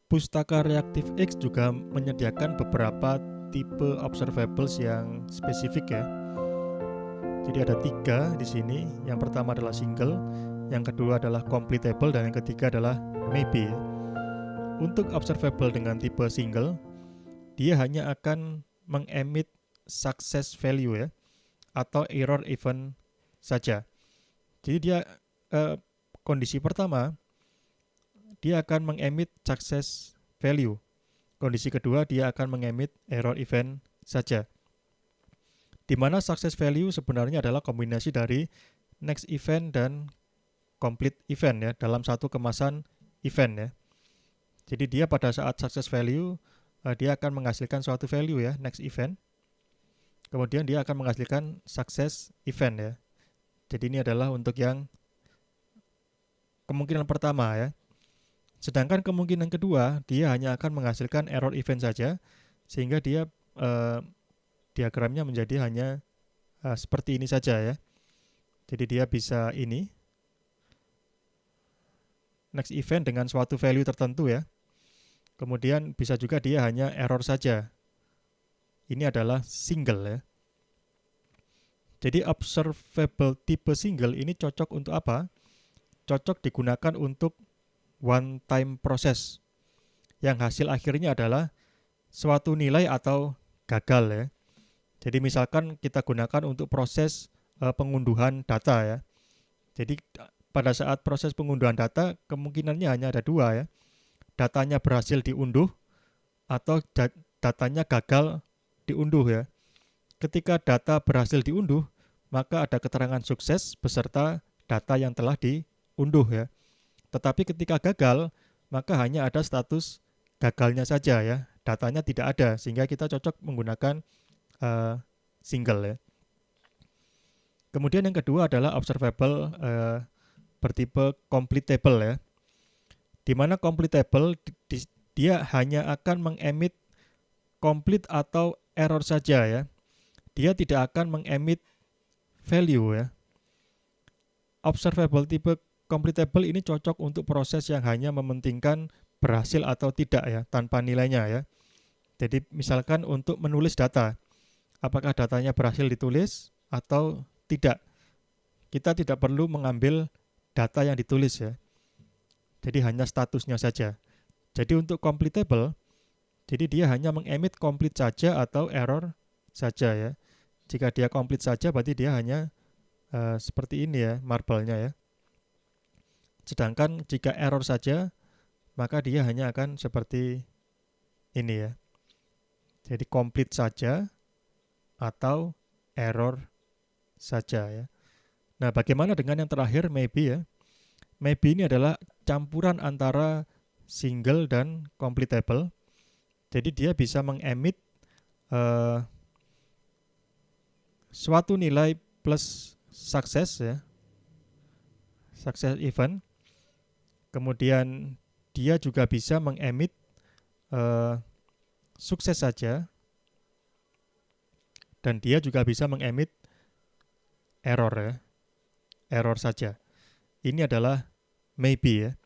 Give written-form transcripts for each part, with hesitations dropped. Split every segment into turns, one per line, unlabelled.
Pustaka Reaktif X juga menyediakan beberapa tipe observables yang spesifik ya. Jadi ada 3 di sini. Yang pertama adalah single, yang kedua adalah completable, dan yang ketiga adalah maybe. Untuk observable dengan tipe single, dia hanya akan mengemit success value ya, atau error event saja. Jadi dia kondisi pertama dia akan mengemit success value. Kondisi kedua dia akan mengemit error event saja. Di mana success value sebenarnya adalah kombinasi dari next event dan complete event ya, dalam satu kemasan event ya. Jadi dia pada saat success value dia akan menghasilkan suatu value ya, next event. Kemudian dia akan menghasilkan success event ya. Jadi ini adalah untuk yang kemungkinan pertama ya. Sedangkan kemungkinan kedua, dia hanya akan menghasilkan error event saja, sehingga dia diagramnya menjadi hanya seperti ini saja ya. Jadi dia bisa ini next event dengan suatu value tertentu ya. Kemudian bisa juga dia hanya error saja. Ini adalah single ya. Jadi observable tipe single ini cocok untuk apa? Cocok digunakan untuk one time process yang hasil akhirnya adalah suatu nilai atau gagal ya. Jadi misalkan kita gunakan untuk proses pengunduhan data ya. Jadi pada saat proses pengunduhan data kemungkinannya hanya ada 2 ya. Datanya berhasil diunduh atau datanya gagal diunduh ya. Ketika data berhasil diunduh, maka ada keterangan sukses beserta data yang telah diunduh ya. Tetapi ketika gagal, maka hanya ada status gagalnya saja ya. Datanya tidak ada, sehingga kita cocok menggunakan single ya. Kemudian yang kedua adalah observable bertipe completable ya. Di mana completable dia hanya akan mengemit complete atau error saja ya. Dia tidak akan mengemit value ya. Observable tipe completable ini cocok untuk proses yang hanya mementingkan berhasil atau tidak ya, tanpa nilainya ya. Jadi misalkan untuk menulis data, apakah datanya berhasil ditulis atau tidak. Kita tidak perlu mengambil data yang ditulis ya. Jadi hanya statusnya saja. Jadi untuk completable, jadi dia hanya mengemit complete saja atau error saja ya. Jika dia complete saja berarti dia hanya seperti ini ya, marble-nya ya. Sedangkan jika error saja, maka dia hanya akan seperti ini ya. Jadi complete saja atau error saja ya. Nah, bagaimana dengan yang terakhir maybe ya? Maybe ini adalah campuran antara single dan completable. Jadi dia bisa mengemit suatu nilai plus success ya, success event. Kemudian dia juga bisa mengemit sukses saja, dan dia juga bisa mengemit error ya, error saja. Ini adalah maybe ya.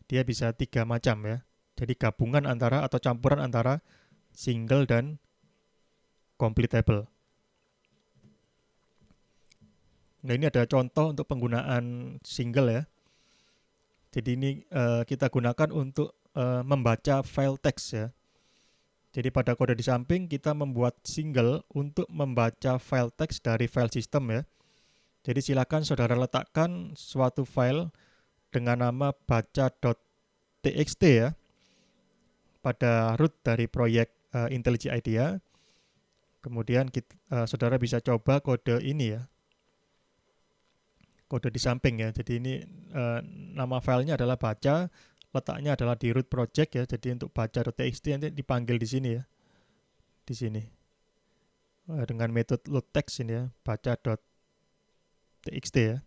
Dia bisa 3 macam ya. Jadi gabungan antara atau campuran antara single dan completable. Nah, ini ada contoh untuk penggunaan single ya. Jadi ini kita gunakan untuk membaca file teks ya. Jadi pada kode di samping kita membuat single untuk membaca file teks dari file system ya. Jadi silakan saudara letakkan suatu file dengan nama baca.txt ya pada root dari proyek IntelliJ IDEA. Kemudian saudara bisa coba kode ini ya, kode di samping ya. Jadi ini nama filenya adalah baca, letaknya adalah di root project ya. Jadi untuk baca.txt nanti dipanggil di sini ya, di sini dengan metode load text ini ya, baca.txt ya.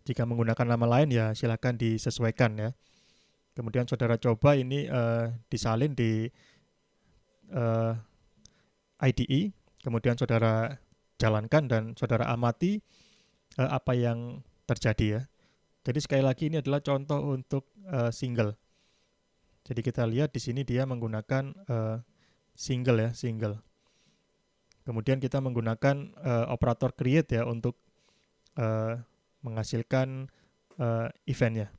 Jika menggunakan nama lain ya silakan disesuaikan ya. Kemudian saudara coba ini disalin di IDE, kemudian saudara jalankan dan saudara amati apa yang terjadi ya. Jadi sekali lagi ini adalah contoh untuk single. Jadi kita lihat di sini dia menggunakan single ya, single. Kemudian kita menggunakan operator create ya untuk menghasilkan eventnya.